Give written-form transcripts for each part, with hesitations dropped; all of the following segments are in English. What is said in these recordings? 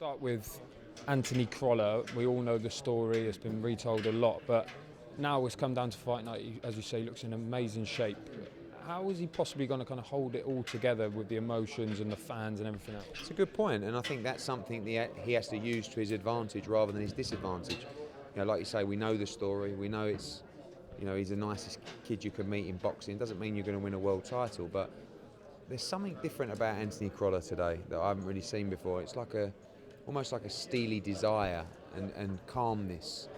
Start with Anthony Crolla. We all know the story, it's been retold a lot, but now it's come down to fight night. As you say, he looks in amazing shape. How is he possibly going to kind of hold it all together with the emotions and the fans and everything else? It's a good point, and I think that's something that he has to use to his advantage rather than his disadvantage. Like you say, we know the story. We know he's the nicest kid you could meet in boxing. Doesn't mean you're going to win a world title, but there's something different about Anthony Crolla today that I haven't really seen before. It's almost like a steely desire and calmness.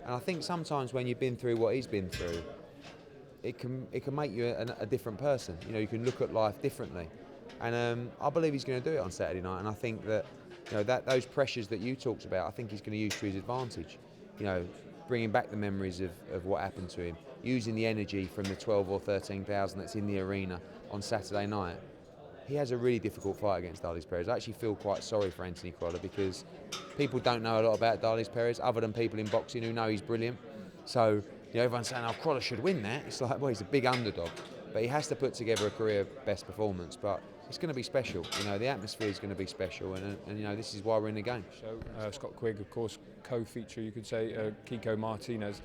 And I think sometimes when you've been through what he's been through, it can make you a different person. You can look at life differently. And I believe he's going to do it on Saturday night. And I think that those pressures that you talked about, I think he's going to use to his advantage. Bringing back the memories of what happened to him, using the energy from the 12 or 13,000 that's in the arena on Saturday night. He has a really difficult fight against Darlis Perez. I actually feel quite sorry for Anthony Crolla because people don't know a lot about Darlis Perez other than people in boxing who know he's brilliant. So everyone's saying, oh, Crolla should win that. It's like, well, he's a big underdog. But he has to put together a career best performance. But it's going to be special. The atmosphere is going to be special. And this is why we're in the game. So Scott Quigg, of course, co-feature, you could say, Kiko Martinez.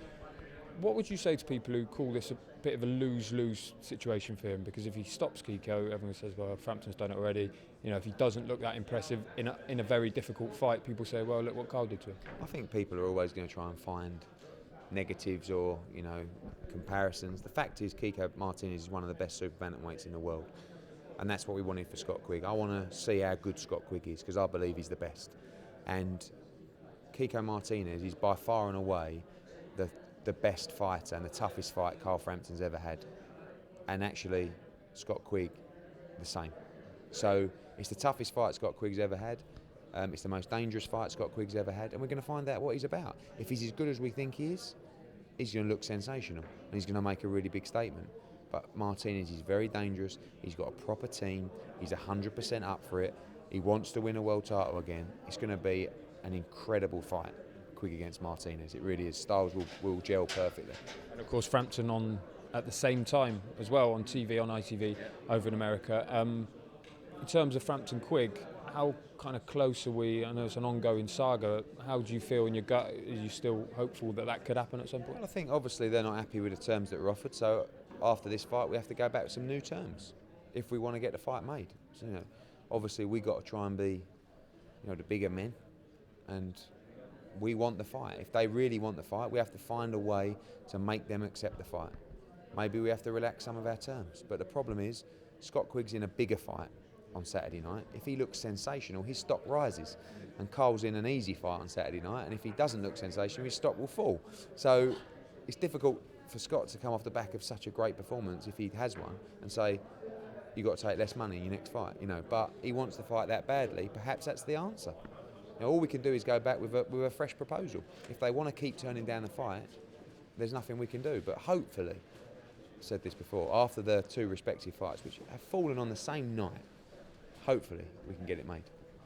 What would you say to people who call this a bit of a lose-lose situation for him? Because if he stops Kiko, everyone says, well, Frampton's done it already. If he doesn't look that impressive in a very difficult fight, people say, well, look what Carl did to him. I think people are always going to try and find negatives or, comparisons. The fact is, Kiko Martinez is one of the best super bantamweights in the world. And that's what we wanted for Scott Quigg. I want to see how good Scott Quigg is because I believe he's the best. And Kiko Martinez is by far and away the best fighter and the toughest fight Carl Frampton's ever had. And actually, Scott Quigg, the same. So it's the toughest fight Scott Quigg's ever had. It's the most dangerous fight Scott Quigg's ever had. And we're going to find out what he's about. If he's as good as we think he is, he's going to look sensational. And he's going to make a really big statement. But Martinez is very dangerous. He's got a proper team. He's 100% up for it. He wants to win a world title again. It's going to be an incredible fight. Quigg against Martinez. It really is. Styles will gel perfectly. And of course Frampton on at the same time as well on TV, on ITV over in America. In terms of Frampton Quigg, how kind of close are we? I know it's an ongoing saga. How do you feel in your gut? Are you still hopeful that could happen at some point? Well, I think obviously they're not happy with the terms that were offered, so after this fight we have to go back with some new terms if we want to get the fight made. So, obviously we got to try and be the bigger men, and we want the fight. If they really want the fight, we have to find a way to make them accept the fight. Maybe we have to relax some of our terms. But the problem is, Scott Quigg's in a bigger fight on Saturday night. If he looks sensational, his stock rises. And Carl's in an easy fight on Saturday night, and if he doesn't look sensational, his stock will fall. So it's difficult for Scott to come off the back of such a great performance, if he has one, and say, you've got to take less money in your next fight. But he wants to fight that badly. Perhaps that's the answer. All we can do is go back with a fresh proposal. If they want to keep turning down the fight, there's nothing we can do. But hopefully, I said this before, after the two respective fights, which have fallen on the same night, hopefully we can get it made.